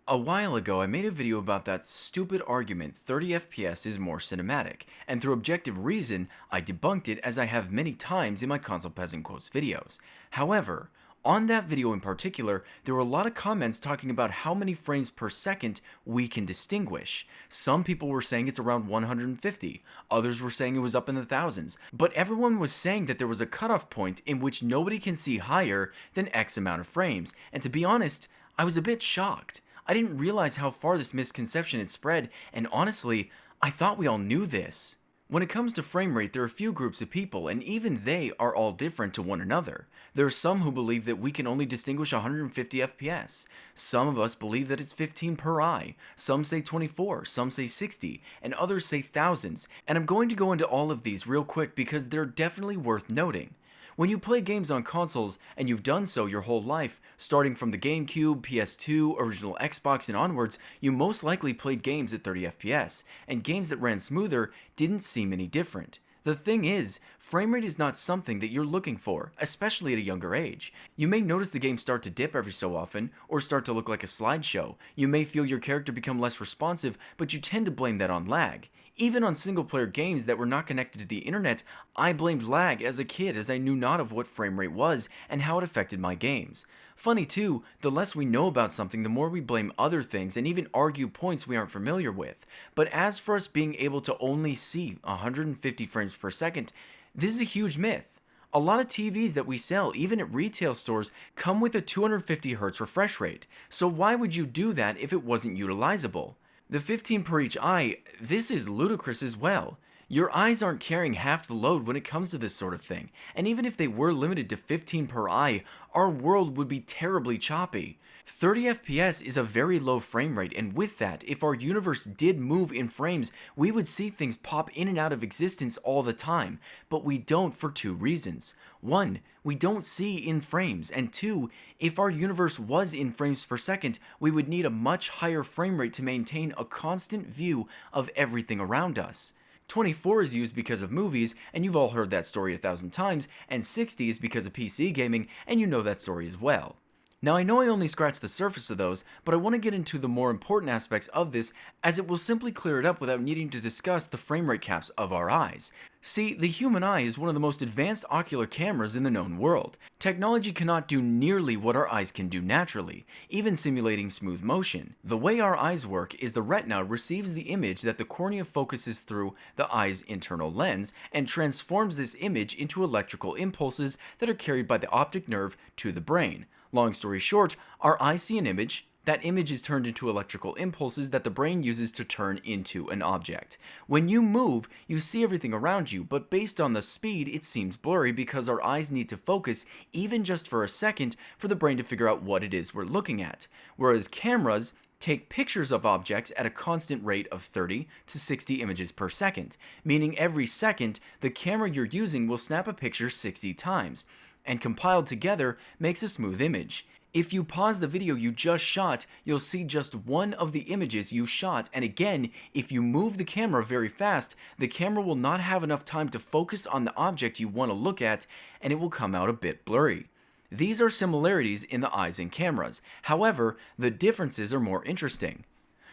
A while ago, I made a video about that stupid argument 30 FPS is more cinematic, and through objective reason, I debunked it as I have many times in my console peasant quotes videos. However, on that video in particular, there were a lot of comments talking about how many frames per second we can distinguish. Some people were saying it's around 150, others were saying it was up in the thousands, but everyone was saying that there was a cutoff point in which nobody can see higher than X amount of frames, and to be honest, I was a bit shocked. I didn't realize how far this misconception had spread, and honestly, I thought we all knew this. When it comes to frame rate, there are a few groups of people, and even they are all different to one another. There are some who believe that we can only distinguish 150 FPS. Some of us believe that it's 15 per eye. Some say 24, some say 60, and others say thousands. And I'm going to go into all of these real quick because they're definitely worth noting. When you play games on consoles, and you've done so your whole life, starting from the GameCube, PS2, original Xbox, and onwards, you most likely played games at 30 FPS, and games that ran smoother didn't seem any different. The thing is, frame rate is not something that you're looking for, especially at a younger age. You may notice the game start to dip every so often, or start to look like a slideshow. You may feel your character become less responsive, but you tend to blame that on lag. Even on single-player games that were not connected to the internet, I blamed lag as a kid as I knew not of what frame rate was and how it affected my games. Funny too, the less we know about something, the more we blame other things and even argue points we aren't familiar with. But as for us being able to only see 150 frames per second, this is a huge myth. A lot of TVs that we sell, even at retail stores, come with a 250Hz refresh rate, so why would you do that if it wasn't utilizable? The 15 per each eye, this is ludicrous as well. Your eyes aren't carrying half the load when it comes to this sort of thing, and even if they were limited to 15 per eye, our world would be terribly choppy. 30 FPS is a very low frame rate, and with that, if our universe did move in frames, we would see things pop in and out of existence all the time, but we don't for two reasons. One, we don't see in frames, and two, if our universe was in frames per second, we would need a much higher frame rate to maintain a constant view of everything around us. 24 is used because of movies, and you've all heard that story 1,000 times, and 60 is because of PC gaming, and you know that story as well. Now I know I only scratched the surface of those, but I want to get into the more important aspects of this as it will simply clear it up without needing to discuss the frame rate caps of our eyes. See, the human eye is one of the most advanced ocular cameras in the known world. Technology cannot do nearly what our eyes can do naturally, even simulating smooth motion. The way our eyes work is the retina receives the image that the cornea focuses through the eye's internal lens and transforms this image into electrical impulses that are carried by the optic nerve to the brain. Long story short, our eyes see an image, that image is turned into electrical impulses that the brain uses to turn into an object. When you move, you see everything around you, but based on the speed, it seems blurry because our eyes need to focus, even just for a second, for the brain to figure out what it is we're looking at. Whereas cameras take pictures of objects at a constant rate of 30 to 60 images per second, meaning every second, the camera you're using will snap a picture 60 times, and compiled together makes a smooth image. If you pause the video you just shot, you'll see just one of the images you shot, and again, if you move the camera very fast, the camera will not have enough time to focus on the object you want to look at, and it will come out a bit blurry. These are similarities in the eyes and cameras. However, the differences are more interesting.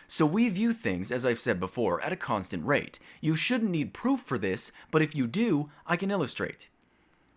So we view things, as I've said before, at a constant rate. You shouldn't need proof for this, but if you do, I can illustrate.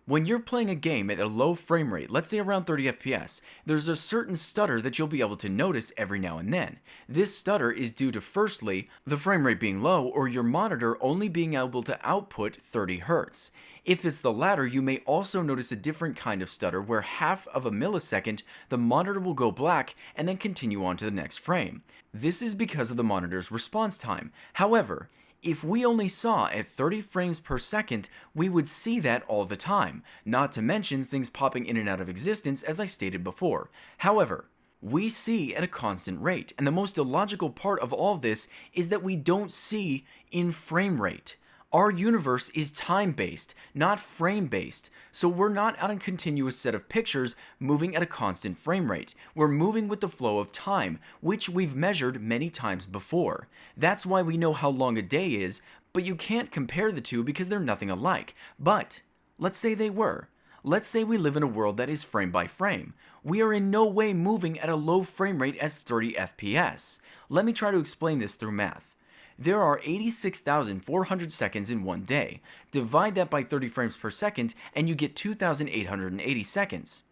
When you're playing a game at a low frame rate, let's say around 30 FPS, there's a certain stutter that you'll be able to notice every now and then. This stutter is due to firstly, the frame rate being low or your monitor only being able to output 30 Hz. If it's the latter, you may also notice a different kind of stutter where half of a millisecond, the monitor will go black and then continue on to the next frame. This is because of the monitor's response time. However, if we only saw at 30 frames per second, we would see that all the time, not to mention things popping in and out of existence as I stated before. However, we see at a constant rate, and the most illogical part of all this is that we don't see in frame rate. Our universe is time-based, not frame-based, so we're not on a continuous set of pictures moving at a constant frame rate. We're moving with the flow of time, which we've measured many times before. That's why we know how long a day is, but you can't compare the two because they're nothing alike. But let's say they were. Let's say we live in a world that is frame by frame. We are in no way moving at a low frame rate as 30 FPS. Let me try to explain this through math. There are 86,400 seconds in one day. Divide that by 30 frames per second and you get 2,880 seconds.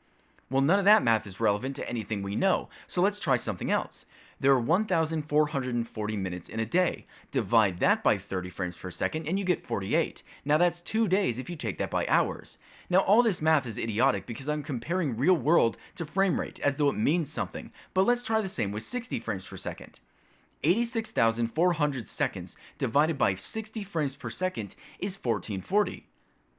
Well, none of that math is relevant to anything we know, so let's try something else. There are 1,440 minutes in a day. Divide that by 30 frames per second and you get 48. Now that's 2 days if you take that by hours. Now all this math is idiotic because I'm comparing real world to frame rate as though it means something, but let's try the same with 60 frames per second. 86,400 seconds divided by 60 frames per second is 1440.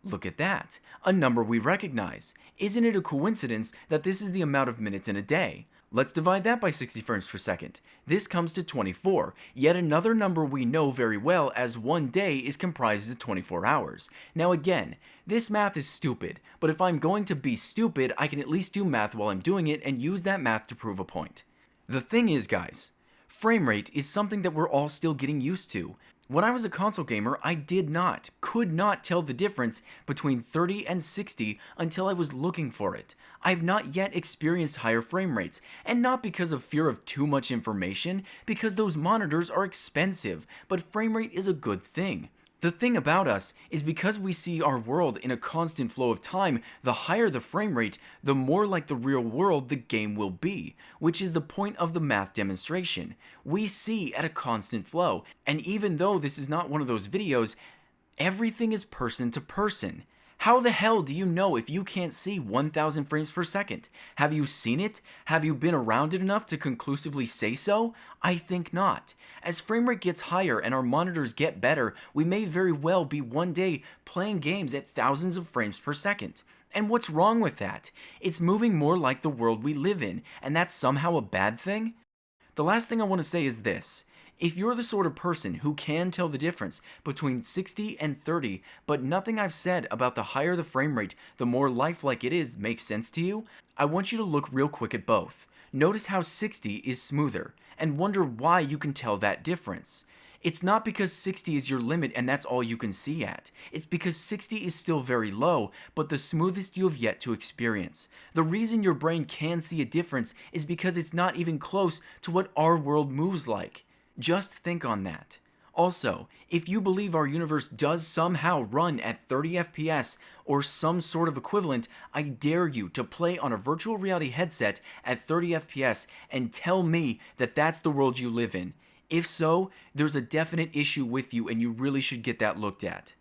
Look at that, a number we recognize. Isn't it a coincidence that this is the amount of minutes in a day? Let's divide that by 60 frames per second. This comes to 24, yet another number we know very well as one day is comprised of 24 hours. Now again, this math is stupid, but if I'm going to be stupid, I can at least do math while I'm doing it and use that math to prove a point. The thing is, guys, frame rate is something that we're all still getting used to. When I was a console gamer, I could not tell the difference between 30 and 60 until I was looking for it. I have not yet experienced higher frame rates, and not because of fear of too much information, because those monitors are expensive, but frame rate is a good thing. The thing about us is because we see our world in a constant flow of time, the higher the frame rate, the more like the real world the game will be, which is the point of the math demonstration. We see at a constant flow, and even though this is not one of those videos, everything is person to person. How the hell do you know if you can't see 1,000 frames per second? Have you seen it? Have you been around it enough to conclusively say so? I think not. As frame rate gets higher and our monitors get better, we may very well be one day playing games at thousands of frames per second. And what's wrong with that? It's moving more like the world we live in, and that's somehow a bad thing? The last thing I want to say is this. If you're the sort of person who can tell the difference between 60 and 30, but nothing I've said about the higher the frame rate, the more lifelike it is makes sense to you, I want you to look real quick at both. Notice how 60 is smoother, and wonder why you can tell that difference. It's not because 60 is your limit and that's all you can see at. It's because 60 is still very low, but the smoothest you have yet to experience. The reason your brain can see a difference is because it's not even close to what our world moves like. Just think on that. Also, if you believe our universe does somehow run at 30 FPS or some sort of equivalent, I dare you to play on a virtual reality headset at 30 FPS and tell me that that's the world you live in. If so, there's a definite issue with you and you really should get that looked at.